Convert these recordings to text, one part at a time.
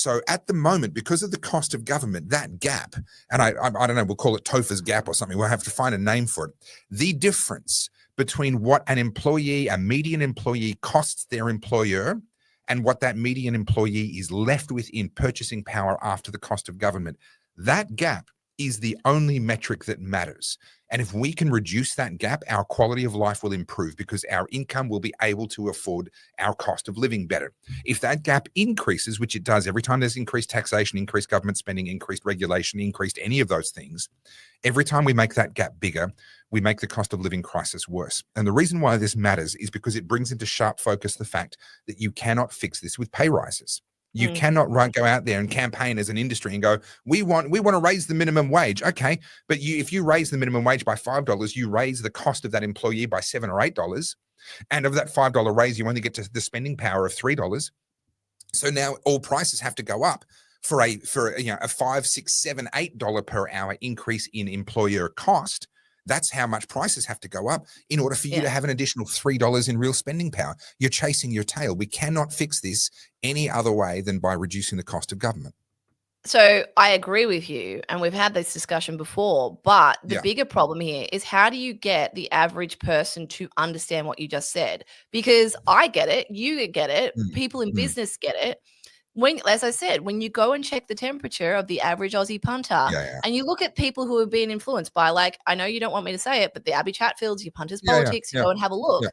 So at the moment, because of the cost of government, that gap, and I don't know, we'll call it Topher's gap or something. We'll have to find a name for it. The difference between what a median employee costs their employer and what that median employee is left with in purchasing power after the cost of government, that gap is the only metric that matters. And if we can reduce that gap, our quality of life will improve because our income will be able to afford our cost of living better. If that gap increases, which it does every time there's increased taxation, increased government spending, increased regulation, increased any of those things, every time we make that gap bigger, we make the cost of living crisis worse. And the reason why this matters is because it brings into sharp focus the fact that you cannot fix this with pay rises. You cannot go out there and campaign as an industry and go, we want to raise the minimum wage. Okay, but if you raise the minimum wage by $5, you raise the cost of that employee by $7 or $8, and of that $5 raise, you only get to the spending power of $3. So now all prices have to go up for a $5, $6, $7, $8 per hour increase in employer cost. That's how much prices have to go up in order for you to have an additional $3 in real spending power. You're chasing your tail. We cannot fix this any other way than by reducing the cost of government. So I agree with you, and we've had this discussion before, but the bigger problem here is how do you get the average person to understand what you just said? Because I get it, you get it, people in business get it. As I said, when you go and check the temperature of the average Aussie punter and you look at people who have been influenced by, like, I know you don't want me to say it, but the Abby Chatfields, your Punters Politics, go and have a look.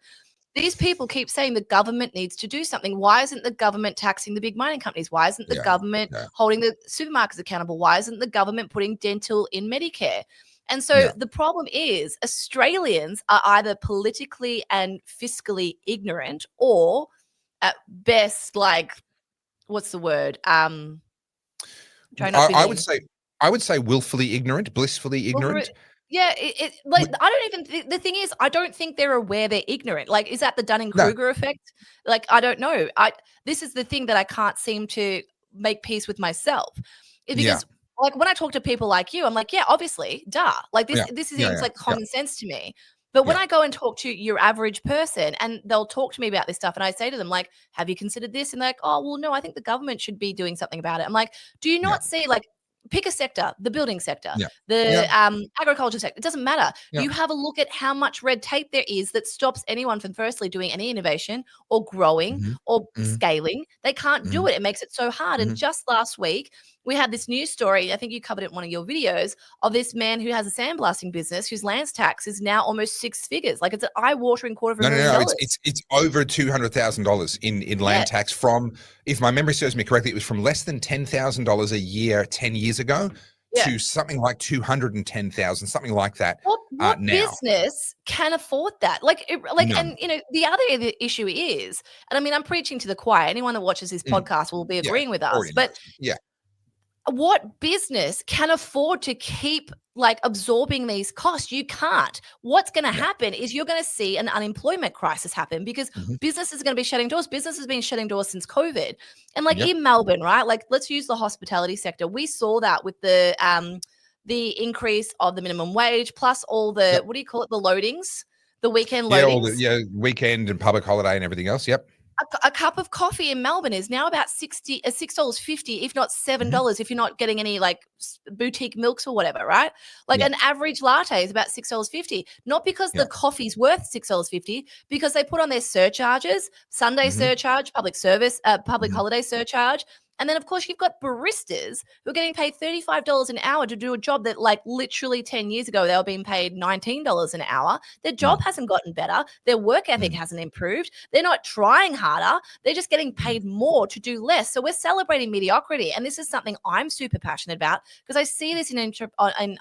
These people keep saying the government needs to do something. Why isn't the government taxing the big mining companies? Why isn't the government holding the supermarkets accountable? Why isn't the government putting dental in Medicare? And so the problem is Australians are either politically and fiscally ignorant or at best, like, what's the word? I would say willfully ignorant, blissfully ignorant. Yeah, I don't even. The thing is, I don't think they're aware they're ignorant. Like, is that the Dunning-Kruger effect? Like, I don't know. This is the thing that I can't seem to make peace with myself, because like when I talk to people like you, I'm like, yeah, obviously, duh. Like this seems like common sense to me. But when I go and talk to your average person and they'll talk to me about this stuff and I say to them, like, have you considered this? And they're like, oh, well, no, I think the government should be doing something about it. I'm like, do you not see, like, pick a sector, the building sector, the agriculture sector, it doesn't matter. You have a look at how much red tape there is that stops anyone from firstly doing any innovation or growing or scaling. They can't do it. It makes it so hard. And just last week, we had this news story, I think you covered it in one of your videos, of this man who has a sandblasting business whose land tax is now almost 6 figures. Like, it's an eye-watering $250,000. It's over $200,000 in land tax from, if my memory serves me correctly, it was from less than $10,000 a year 10 years ago to something like $210,000, something like that. What now business can afford that? And the other issue is, and I mean, I'm preaching to the choir. Anyone that watches this podcast will be agreeing with us, but what business can afford to keep, like, absorbing these costs? You can't. What's going to happen is you're going to see an unemployment crisis happen because businesses are going to be shutting doors. Business has been shutting doors since COVID. And like in Melbourne, right? Like, let's use the hospitality sector. We saw that with the increase of the minimum wage plus all the, what do you call it? The loadings, the weekend loadings. Weekend and public holiday and everything else. A cup of coffee in Melbourne is now about $6.50, if not $7, if you're not getting any, like, boutique milks or whatever, right? Like an average latte is about $6.50, not because the coffee's worth $6.50, because they put on their surcharges, Sunday surcharge, public holiday surcharge. And then, of course, you've got baristas who are getting paid $35 an hour to do a job that, like, literally 10 years ago, they were being paid $19 an hour. Their job hasn't gotten better. Their work ethic hasn't improved. They're not trying harder. They're just getting paid more to do less. So we're celebrating mediocrity. And this is something I'm super passionate about because I see this in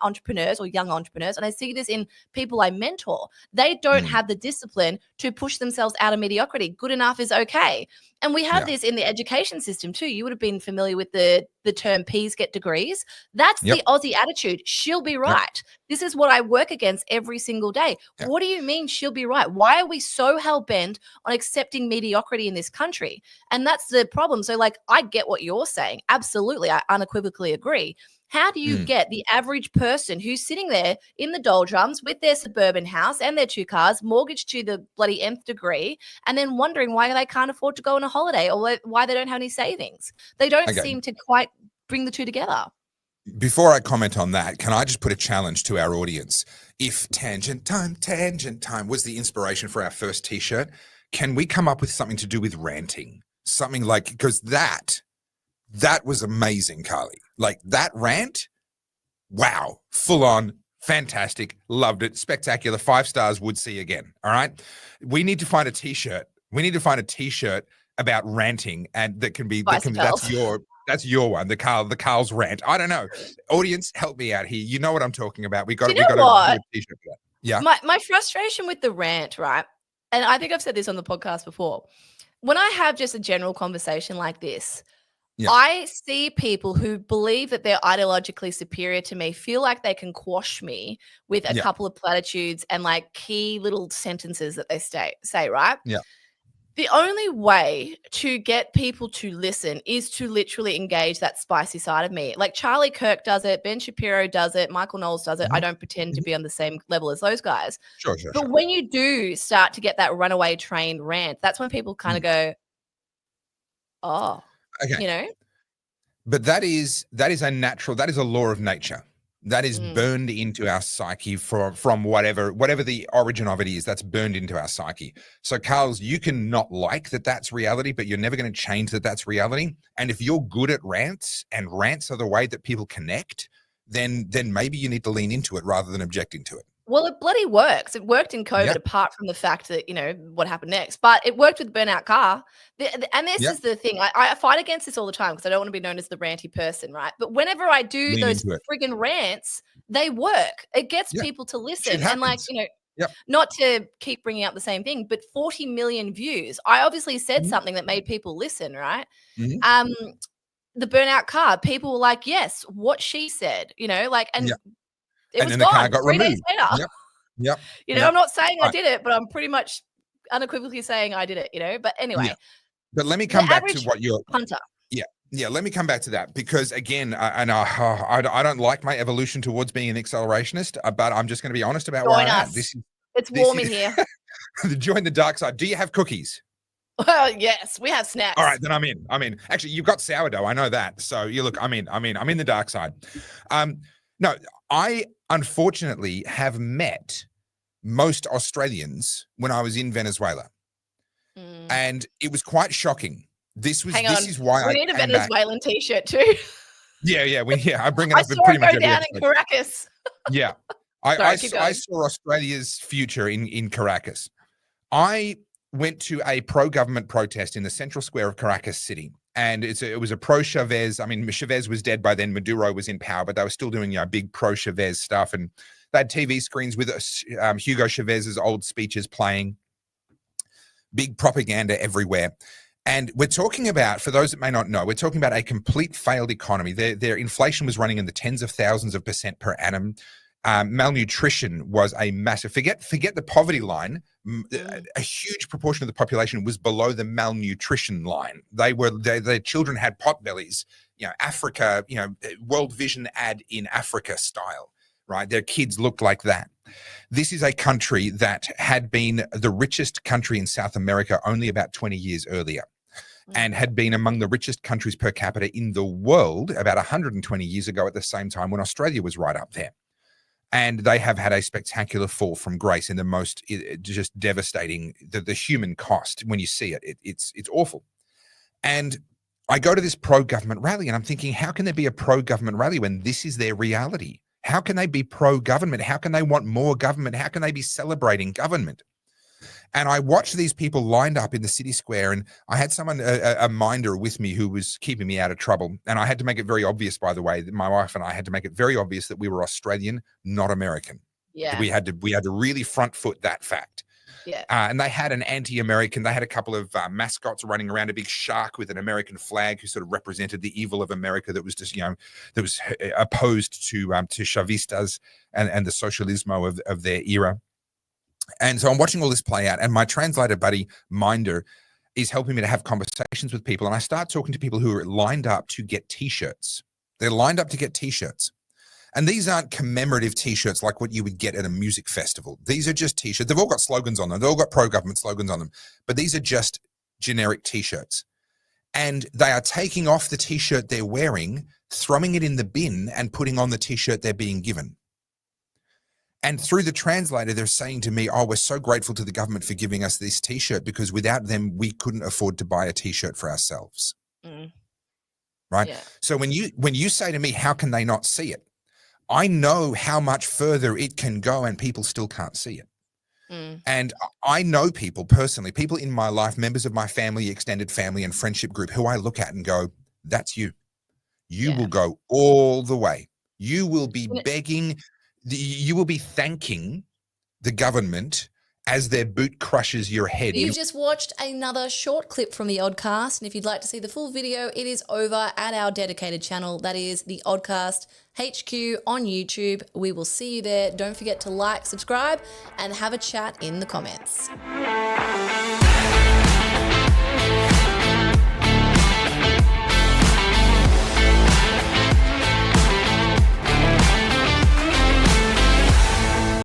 entrepreneurs or young entrepreneurs, and I see this in people I mentor. They don't have the discipline to push themselves out of mediocrity. Good enough is okay. And we have this in the education system too. You would have been familiar with the term P's get degrees. That's the Aussie attitude. She'll be right. This is what I work against every single day. What do you mean she'll be right? Why are we so hell-bent on accepting mediocrity in this country? And that's the problem. So, like, I get what you're saying. Absolutely. I unequivocally agree. How do you get the average person who's sitting there in the doldrums with their suburban house and their 2 cars, mortgaged to the bloody nth degree, and then wondering why they can't afford to go on a holiday or why they don't have any savings? They don't Okay. seem to quite bring the two together. Before I comment on that, can I just put a challenge to our audience? If tangent time was the inspiration for our first t-shirt, can we come up with something to do with ranting? Something like, because that was amazing, Carly. Like that rant, wow, full on, fantastic, loved it, spectacular, 5 stars, would see again. All right. We need to find a t-shirt. We need to find a t-shirt about ranting, and that's your one, the Carl's rant. I don't know. Audience, help me out here. You know what I'm talking about. We got to do a t-shirt for that. Yeah. My frustration with the rant, right? And I think I've said this on the podcast before. When I have just a general conversation like this, I see people who believe that they're ideologically superior to me feel like they can quash me with a couple of platitudes and like key little sentences that they say, right? Yeah. The only way to get people to listen is to literally engage that spicy side of me. Like Charlie Kirk does it, Ben Shapiro does it, Michael Knowles does it. I don't pretend to be on the same level as those guys. Sure. But when you do start to get that runaway train rant, that's when people kind of go, oh, okay. you know? But that is a law of nature. That is burned into our psyche from whatever the origin of it is. That's burned into our psyche. So, Carls, you can not like that that's reality, but you're never going to change that that's reality. And if you're good at rants, and rants are the way that people connect, then maybe you need to lean into it rather than objecting to it. Well, it bloody works. It worked in COVID, apart from the fact that, you know, what happened next. But it worked with burnout car. And this is the thing. I fight against this all the time because I don't want to be known as the ranty person, right? But whenever I do those friggin' rants, they work. It gets people to listen. And like, you know, not to keep bringing up the same thing, but 40 million views. I obviously said something that made people listen, right? The burnout car, people were like, yes, what she said, you know, like, and it was then gone the car got 3 removed. days later. You know, I'm not saying I did it, but I'm pretty much unequivocally saying I did it, you know. But anyway. But let me come back to what you're punter. Yeah, let me come back to that, because again, I don't like my evolution towards being an accelerationist, but I'm just going to be honest about where I'm at. It's warm in here. Join the dark side. Do you have cookies? Well, yes, we have snacks. All right, then I'm in. Actually, you've got sourdough. I know that. So you look, I'm in the dark side. No, I unfortunately have met most Australians when I was in Venezuela, and it was quite shocking. This is why we need a Venezuelan t-shirt too. Yeah. I bring it I up saw pretty it much go every down episode. in Caracas. Yeah, I saw Australia's future in Caracas. I went to a pro-government protest in the central square of Caracas City, and it was a pro-Chavez. I mean, Chavez was dead by then. Maduro was in power, but they were still doing big pro-Chavez stuff, and they had TV screens with Hugo Chavez's old speeches playing. Big propaganda everywhere. And we're talking about, for those that may not know, we're talking about a complete failed economy. Their inflation was running in the tens of thousands of % per annum. Malnutrition was a massive, forget the poverty line. A huge proportion of the population was below the malnutrition line. Their children had pot bellies, Africa, World Vision ad in Africa style, right? Their kids looked like that. This is a country that had been the richest country in South America only about 20 years earlier, and had been among the richest countries per capita in the world about 120 years ago at the same time when Australia was right up there. And they have had a spectacular fall from grace in the most just devastating, the human cost. When you see it, it's awful. And I go to this pro-government rally and I'm thinking, how can there be a pro-government rally when this is their reality? How can they be pro-government? How can they want more government? How can they be celebrating government? And I watched these people lined up in the city square, and I had someone, a minder with me who was keeping me out of trouble. And I had to make it very obvious, by the way, that my wife and I had to make it very obvious that we were Australian, not American. Yeah. We had to really front foot that fact. Yeah. And they had an anti-American. They had a couple of mascots running around, a big shark with an American flag who sort of represented the evil of America that was just, that was opposed to Chavistas and the socialismo of their era. And so I'm watching all this play out, and my translator buddy, Minder, is helping me to have conversations with people. And I start talking to people who are lined up to get T-shirts. They're lined up to get t-shirts. And these aren't commemorative t-shirts like what you would get at a music festival. These are just t-shirts. They've all got slogans on them. They've all got pro-government slogans on them. But these are just generic t-shirts. And they are taking off the t-shirt they're wearing, throwing it in the bin, and putting on the t-shirt they're being given. And through the translator, they're saying to me, oh, we're so grateful to the government for giving us this t-shirt, because without them, we couldn't afford to buy a t-shirt for ourselves. Right? Yeah. So when you say to me, how can they not see it? I know how much further it can go and people still can't see it. And I know people personally, people in my life, members of my family, extended family and friendship group, who I look at and go, that's you. You will go all the way. You will be begging, you will be thanking the government as their boot crushes your head. You've just watched another short clip from the Oddcast, and if you'd like to see the full video, it is over at our dedicated channel. That is the Oddcast HQ on YouTube. We will see you there. Don't forget to like, subscribe, and have a chat in the comments.